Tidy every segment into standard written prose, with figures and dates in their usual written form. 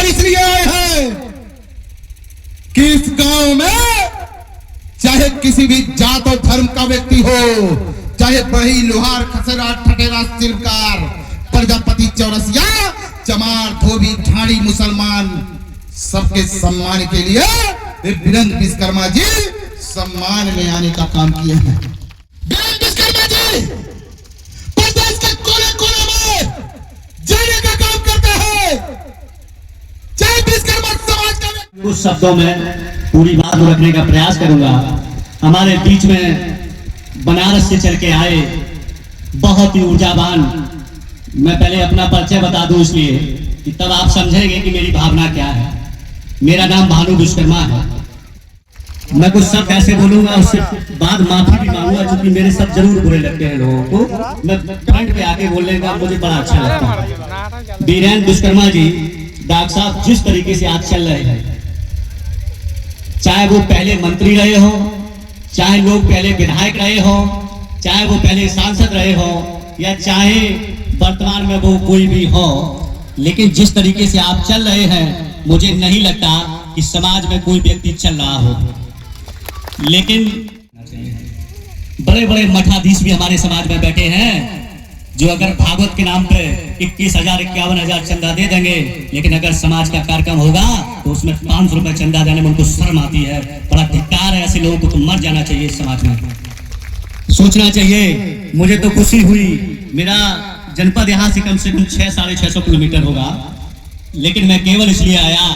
इसलिए आए हैं कि इस गांव में चाहे किसी भी जात और धर्म का व्यक्ति हो, चाहे बढ़ई, लोहार, खसेरा, ठठेरा, शिल्पकार, प्रजापति, चौरसिया, चमार, धोबी, ढाड़ी, मुसलमान, सबके सम्मान के लिए वीरेंद्र विश्वकर्मा जी सम्मान में आने का काम किए हैं। वीरेंद्र विश्वकर्मा जी प्रदेश के कोने कोने में जाने का काम करते हैं। जय विश्वकर्मा समाज का। कुछ शब्दों में पूरी बात रखने का प्रयास करूंगा। हमारे बीच में बनारस से चल के आए बहुत ही ऊर्जावान, मैं पहले अपना परिचय बता दूं इसलिए कि तब आप समझेंगे कि मेरी भावना क्या है। मेरा नाम भानु विश्वकर्मा है। मैं कुछ शब्द ऐसे बोलूंगा, उससे बाद माफी भी मांगूंगा, क्योंकि मेरे शब्द जरूर बुरे लगते हैं लोगों को। मैं फ्रंट पे आके बोलने का मुझे बड़ा अच्छा लगता है। वीरेंद्र विश्वकर्मा जी, डॉक्टर साहब, जिस तरीके से आज चल रहे हैं, चाहे वो पहले मंत्री रहे हो, चाहे लोग पहले विधायक रहे हो, चाहे वो पहले सांसद रहे हो, या चाहे वर्तमान में वो कोई भी हो, लेकिन जिस तरीके से आप चल रहे हैं, मुझे नहीं लगता कि समाज में कोई व्यक्ति चल रहा हो। लेकिन बड़े बड़े मठाधीश भी हमारे समाज में बैठे हैं, जो अगर भागवत के नाम पे 21,000 51,000 चंदा दे देंगे, लेकिन अगर समाज का कार्यक्रम होगा तो उसमें 500 रुपए चंदा देने में उनको शर्म आती है। बड़ा धिक्कार है ऐसे लोगों को, तो मर जाना चाहिए समाज में। सोचना चाहिए। मुझे तो खुशी हुई, मेरा जनपद यहाँ से कम 600-650 किलोमीटर होगा, लेकिन मैं केवल इसलिए आया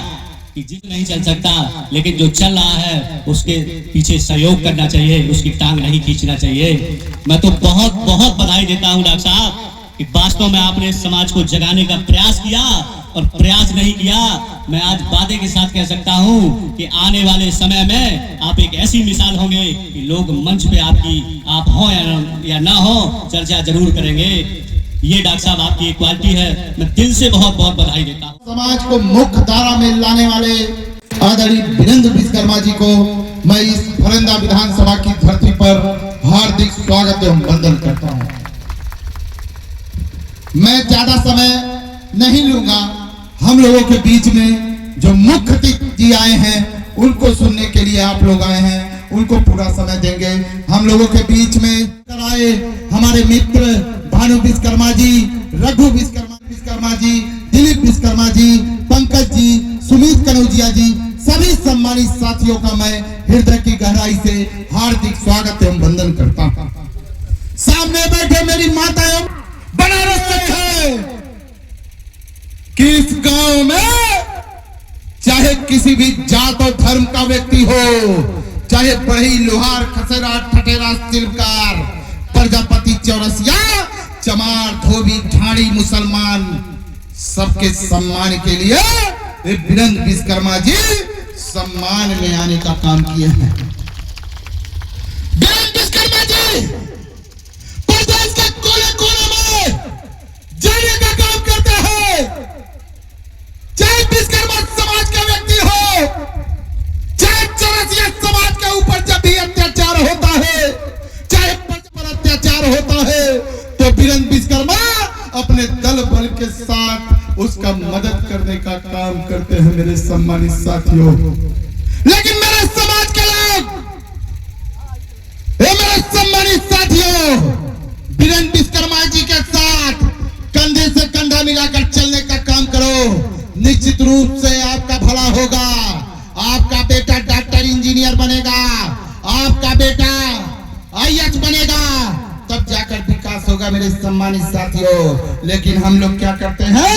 कि जिस नहीं चल सकता, लेकिन जो चल रहा है उसके पीछे सहयोग करना चाहिए, उसकी टांग नहीं खींचना चाहिए। मैं तो बहुत बहुत बधाई देता हूं डॉक्टर साहब कि वास्तव में आपने समाज को जगाने का प्रयास किया, और प्रयास नहीं किया, मैं आज वादे के साथ कह सकता हूं कि आने वाले समय में आप एक ऐसी मिसाल होंगे कि लोग मंच पे आप हो या ना हो, चर्चा जरूर करेंगे। ये डॉक्टर साहब आपकी एक क्वालिटी है, मैं दिल से बहुत बहुत बधाई देता हूँ। समाज को मुख्य धारा में लाने वाले आदरणीय वीरेंद्र विश्वकर्मा जी को मैं इस फरंदा विधानसभा की धरती पर हार्दिक स्वागत एवं वंदन करता हूँ। मैं ज्यादा समय नहीं लूंगा। हम लोगों के बीच में जो मुख्य अतिथि आए हैं, उनको सुनने के लिए आप लोग आए हैं, उनको पूरा समय देंगे। हम लोगों के बीच में कराए हमारे मित्र भानु विश्वकर्मा जी, रघु विश्वकर्मा जी, दिलीप विश्वकर्मा जी, पंकज जी, सुमित कनौजिया जी, सभी सम्मानित साथियों का मैं हृदय की गहराई से हार्दिक स्वागत एवं वंदन करता हूं। सामने बैठे मेरी माताएं बनारस से है कि इस गांव में चाहे किसी भी जात और धर्म का व्यक्ति हो, चाहे बढ़ई, लोहार, खसेरा, ठठेरा, शिल्पकार, प्रजापति, चौरसिया, चमार, धोबी, ढाड़ी, मुसलमान, सबके सम्मान के लिए वीरेंद्र विश्वकर्मा जी सम्मान में आने का काम किए हैं। वीरेंद्र विश्वकर्मा जी प्रदेश के कोने कोने में जाने का काम करते हैं। चाहे विश्वकर्मा समाज का व्यक्ति हो, चाहे चौरसिया समाज के ऊपर जब भी अत्याचार होता है, चाहे पर अत्याचार होता है, तो वीरेंद्र विश्वकर्मा अपने दल बल के साथ उसका मदद करने का काम करते हैं मेरे सम्मानित साथियों। लेकिन मेरे समाज के लोग, मेरे सम्मानित साथियों, वीरेंद्र विश्वकर्मा जी के साथ कंधे से कंधा मिलाकर चलने का काम करो। निश्चित रूप से आपका भला होगा। आपका बेटा डॉक्टर, इंजीनियर बनेगा, आपका बेटा IAS बनेगा, तब जाकर विकास होगा मेरे सम्मानित साथियों। लेकिन हम लोग क्या करते हैं?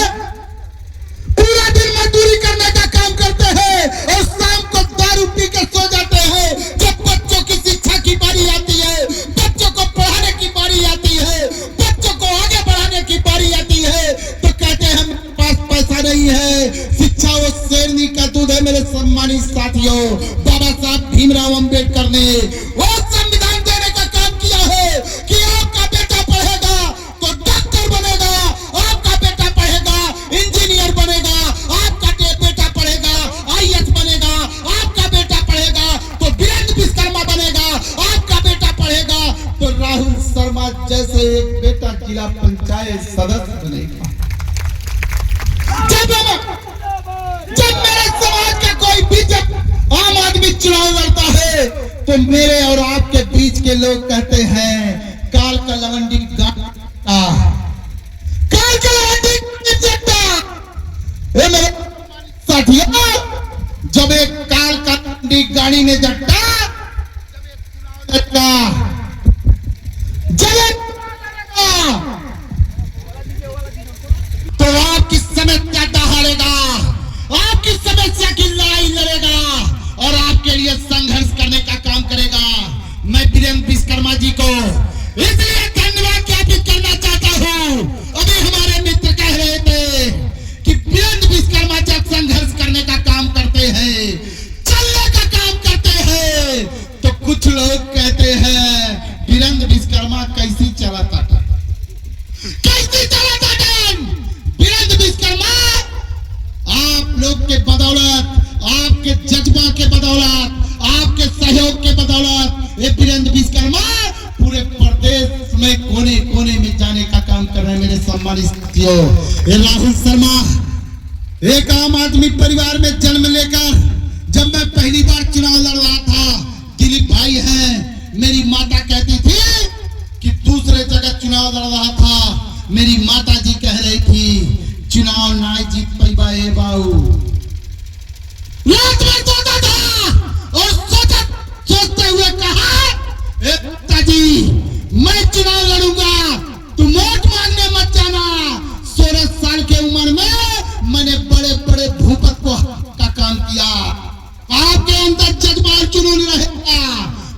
पूरा दिन मजदूरी करने का काम करते हैं और शाम को दारू पी के सो जाते हैं। जब बच्चों की शिक्षा की बारी आती है, बच्चों को पढ़ाने की बारी आती है, बच्चों को आगे बढ़ाने की बारी आती है, तो कहते हैं हम पास पैसा नहीं है। शिक्षा वो शेरनी का दूध है मेरे सम्मानित साथियों। बाबा साहब भीमराव अम्बेडकर ने वो संविधान देने का काम किया है कि आपका बेटा पढ़ेगा तो डॉक्टर बनेगा, आपका बेटा पढ़ेगा इंजीनियर बनेगा, आपका बेटा पढ़ेगा IAS बनेगा, आपका बेटा पढ़ेगा तो वीरेंद्र विश्वकर्मा बनेगा, आपका बेटा पढ़ेगा तो राहुल शर्मा जैसे एक बेटा जिला पंचायत सदस्य बनेगा। चुनाव लड़ता है तो मेरे और आपके बीच के लोग कहते हैं काल का लवंडी काल का लवंडी मेरे साथियों, जब एक काल का लवंडी गाड़ी में जट्टा जब तो आप किस समय क्या दहाड़ेगा, आप किस समस्या की लड़ाई लड़ेगा और आपके लिए संघर्ष करने का काम करेगा। मैं वीरेंद्र विश्वकर्मा जी को इसलिए धन्यवाद ज्ञापित करना चाहता हूं। अभी हमारे मित्र कह रहे थे कि वीरेंद्र विश्वकर्मा जब संघर्ष करने का काम करते हैं, चलने का काम करते हैं, तो कुछ लोग कहते हैं वीरेंद्र विश्वकर्मा कैसी चलाता था, कैसी चलाता था। वीरेंद्र विश्वकर्मा आप लोग के बदौलत, आपके जज्बा के बदौलत, आपके सहयोग के बदौलत ये वीरेंद्र विश्वकर्मा पूरे प्रदेश में कोने कोने में जाने का काम कर रहे हैं। मेरे सम्मानित साथियों, ये राहुल शर्मा एक आम आदमी परिवार में जन्म लेकर जब मैं पहली बार चुनाव लड़ रहा था, दिलीप भाई हैं, मेरी माता कहती थी कि दूसरे जगह चुनाव लड़ रहा था, मेरी माता जी कह रही थी चुनाव ना जीत पैबा ए बाऊ। रात में सोता था और सोचते हुए कहा ए पिताजी मैं चुनाव लड़ूंगा, तुम वोट मांगने मत जाना। 16 साल के उम्र में मैंने बड़े बड़े भूपत को का काम किया। आपके अंदर जज्बा जुनून रहेगा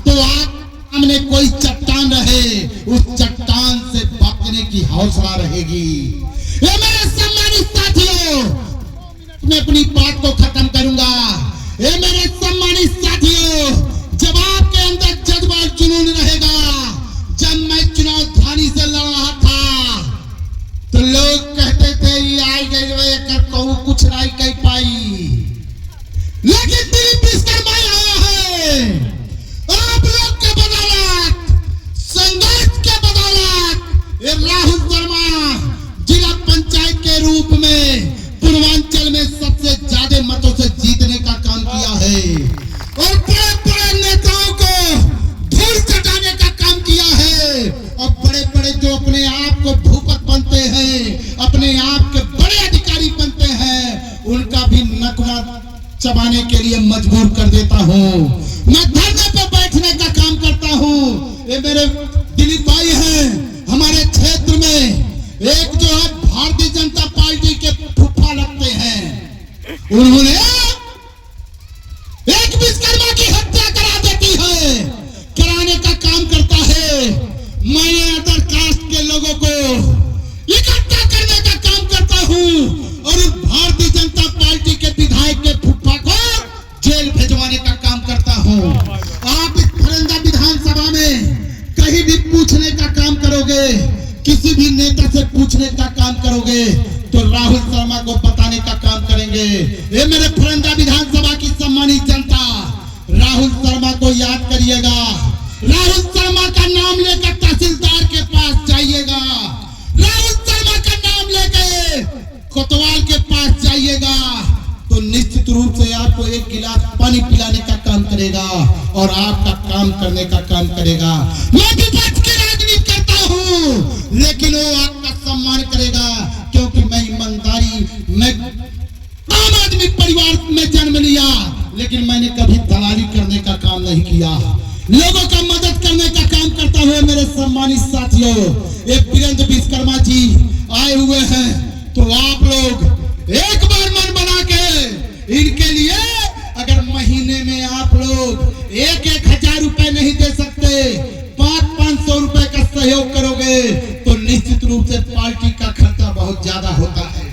तो आप सामने कोई चट्टान रहे, उस चट्टान से भागने की हौसला रहेगी। ये मेरे सम्मानित साथियों, मैं अपनी बात को खत्म करूंगा। ये मेरे सम्मानित साथियों, जब आपके अंदर जज्बा जुनून रहेगा, जब मैं चुनाव धानी से लड़ रहा था तो लोग कहते थे ये आई गई कर कहूं कुछ नहीं कह पाई, लेकिन दिलीप विश्वकर्मा आया है। आप लोग के बदौलत, संघर्ष के बदौलत ये राहुल शर्मा जिला पंचायत के रूप में पूर्वांचल में सबसे ज्यादा मतों से जीतने का काम किया है और बड़े बड़े नेताओं को धूल चटाने का काम किया है। और बड़े बड़े जो अपने आप को भूपत बनते हैं, अपने आप के बड़े अधिकारी बनते हैं, उनका भी नकवा चबाने के लिए मजबूर कर देता हूँ। मैं धरने पे बैठने का काम करता हूँ। ये मेरे दिलीप भाई हैं, हमारे क्षेत्र में एक जो है भारतीय जनता पार्टी के फुफा लगते हैं, उन्होंने एक विश्वकर्मा की हत्या करा देती है, कराने का काम करता है। मैंने अदर कास्ट के लोगों को इकट्ठा करने का काम करता हूँ और भारतीय जनता पार्टी के विधायक के फुफा को जेल भेजवाने का काम करता हूँ। आप इस फरंदा विधानसभा में कहीं भी पूछने का काम करोगे, किसी भी नेता से पूछने का काम करोगे तो राहुल शर्मा को बताने का काम करेंगे। ये मेरे फरंदा विधानसभा की सम्मानित जनता, राहुल शर्मा को याद करिएगा। राहुल शर्मा का नाम लेकर तहसीलदार के पास जाइएगा, राहुल शर्मा का नाम लेकर कोतवाल के पास जाइएगा तो निश्चित रूप से आपको एक गिलास पानी पिलाने का काम करेगा और आपका काम करने का काम करेगा। मैं विपक्ष की राजनीति करता हूँ, लेकिन वो आपका सम्मान करेगा क्योंकि मैं ईमानदारी, मैं आम आदमी परिवार में जन्म लिया, लेकिन मैंने कभी दलाली करने का काम नहीं किया, लोगों का मदद करने का काम करता हुआ। मेरे सम्मानित साथियों, ये वीरेंद्र विश्वकर्मा जी आए हुए हैं तो आप लोग एक बार मन बना के इनके लिए अगर महीने में आप लोग 1,000 रुपए नहीं दे सकते, 500 रुपए का सहयोग करोगे तो निश्चित रूप से पार्टी का खर्चा बहुत ज्यादा होता है,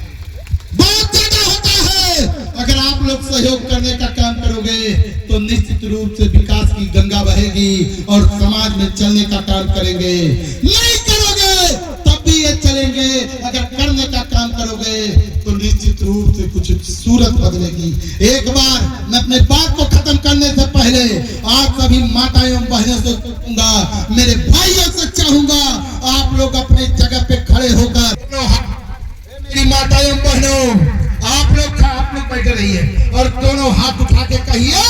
बहुत ज्यादा होता है। अगर आप लोग सहयोग करने का काम करोगे तो निश्चित रूप से विकास की गंगा बहेगी और समाज में चलने का काम करेंगे। नहीं करोगे तब भी ये चलेंगे, अगर करने का काम करोगे तो निश्चित रूप से कुछ सूरत बदलेगी। एक बार मैं अपने बात को खत्म करने से पहले आप सभी माता एवं बहनों से कहूंगा, मेरे भाइयों से चाहूंगा आप लोग अपने जगह पे खड़े होकर, मेरी माता एवं बहनों आप लोग बैठे रहिए और दोनों हाथ उठा के कहिए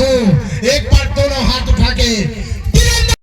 हो, एक बार दोनों हाथ उठा के